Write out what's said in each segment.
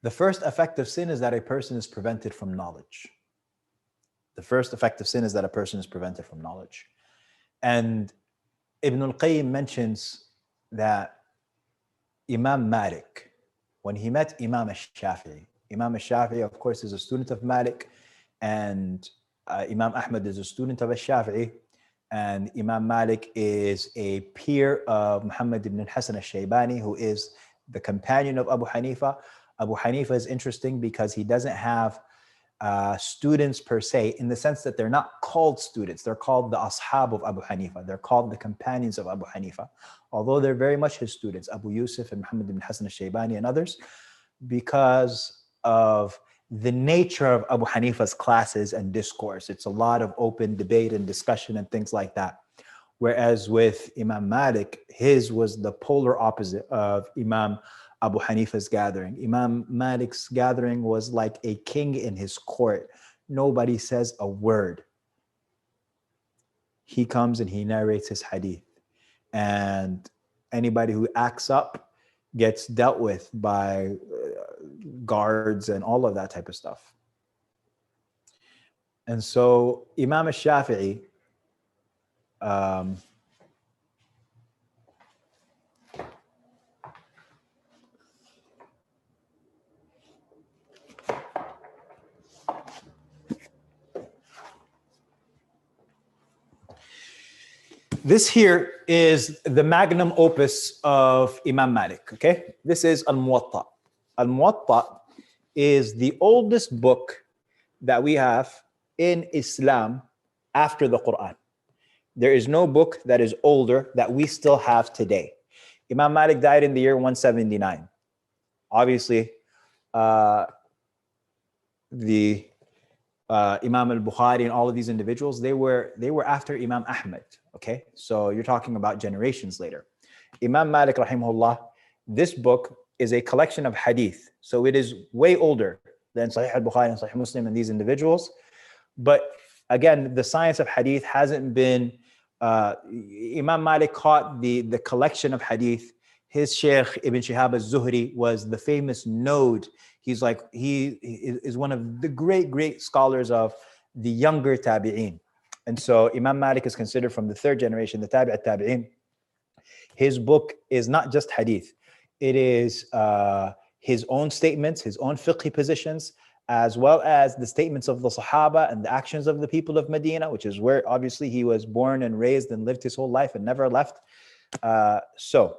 The first effect of sin is that a person is prevented from knowledge. The first effect of sin is that a person is prevented from knowledge. And Ibn al-Qayyim mentions that Imam Malik, when he met Imam al-Shafi'i, Imam al-Shafi'i, of course, is a student of Malik, and Imam Ahmad is a student of al-Shafi'i, and Imam Malik is a peer of Muhammad ibn al-Hasan al-Shaybani, who is the companion of Abu Hanifa. Abu Hanifa is interesting because he doesn't have students per se, in the sense that they're not called students. They're called the ashab of Abu Hanifa. They're called the companions of Abu Hanifa, although they're very much his students, Abu Yusuf and Muhammad ibn Hasan al-Shaybani and others, because of the nature of Abu Hanifa's classes and discourse. It's a lot of open debate and discussion and things like that. Whereas with Imam Malik, his was the polar opposite of Imam Abu Hanifa's gathering. Imam Malik's gathering was like a king in his court. Nobody says a word. He comes and he narrates his hadith. And anybody who acts up gets dealt with by guards and all of that type of stuff. And so Imam al-Shafi'i, this here is the magnum opus of Imam Malik, okay? This is Al-Muwatta. Al-Muwatta is the oldest book that we have in Islam after the Quran. There is no book that is older that we still have today. Imam Malik died in the year 179. Obviously, the Imam al-Bukhari and all of these individuals, they were after Imam Ahmad, okay? So you're talking about generations later. Imam Malik, rahimahullah, this book is a collection of hadith. So it is way older than Sahih al-Bukhari and Sahih Muslim and these individuals. But again, the science of hadith hasn't been, Imam Malik caught the collection of hadith. His Shaykh Ibn Shihab al-Zuhri was the famous node. He is one of the great scholars of the younger tabi'een. And so Imam Malik is considered from the third generation, the tabi' al-tabi'een. His book is not just hadith. It is his own statements, his own fiqh positions, as well as the statements of the Sahaba and the actions of the people of Medina, which is where obviously he was born and raised and lived his whole life and never left. So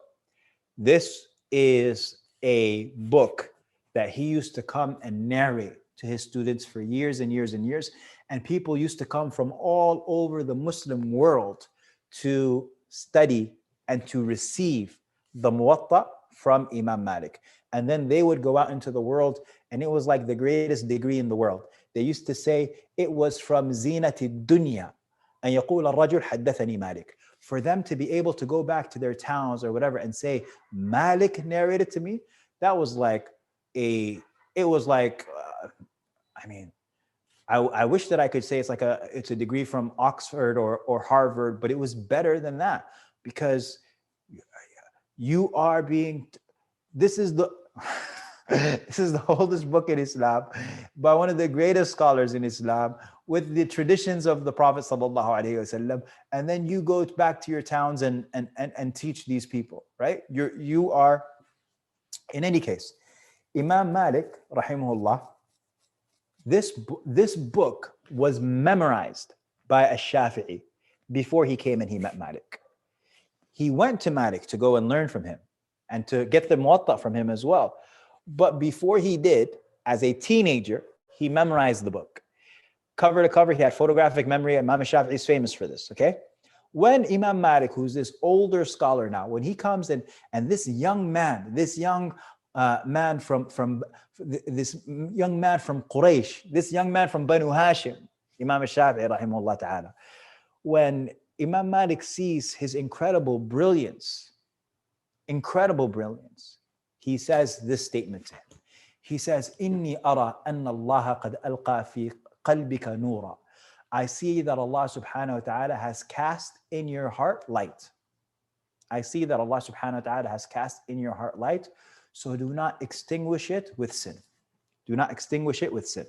this is a book that he used to come and narrate to his students for years and years and years. And people used to come from all over the Muslim world to study and to receive the Muwatta from Imam Malik. And then they would go out into the world, and it was like the greatest degree in the world. They used to say it was from zinati dunya, and يقول الرجل حدثني Malik. For them to be able to go back to their towns or whatever and say, Malik narrated to me, that was like I wish that I could say it's a degree from Oxford or Harvard, but it was better than that, because you are this is the oldest book in Islam by one of the greatest scholars in Islam, with the traditions of the Prophet sallallahu alaihi wasallam, and then you go back to your towns and teach these people, right? You are, in any case, Imam Malik rahimahullah, this book was memorized by Ash-Shafi'i before he came and he met Malik. He went to Malik to go and learn from him and to get the Muwatta from him as well. But before he did, as a teenager, he memorized the book. Cover to cover, he had photographic memory. Imam Shafi'i is famous for this, okay? When Imam Malik, who's this older scholar now, when he comes in, and this young man from Quraysh, this young man from Banu Hashim, Imam Shafi'i rahimahullah ta'ala, when Imam Malik sees his incredible brilliance, he says this statement to him. He says, Inni ara anna Allah qad alqa fi qalbika nura. I see that Allah subhanahu wa ta'ala has cast in your heart light. I see that Allah subhanahu wa ta'ala has cast in your heart light, so do not extinguish it with sin. Do not extinguish it with sin.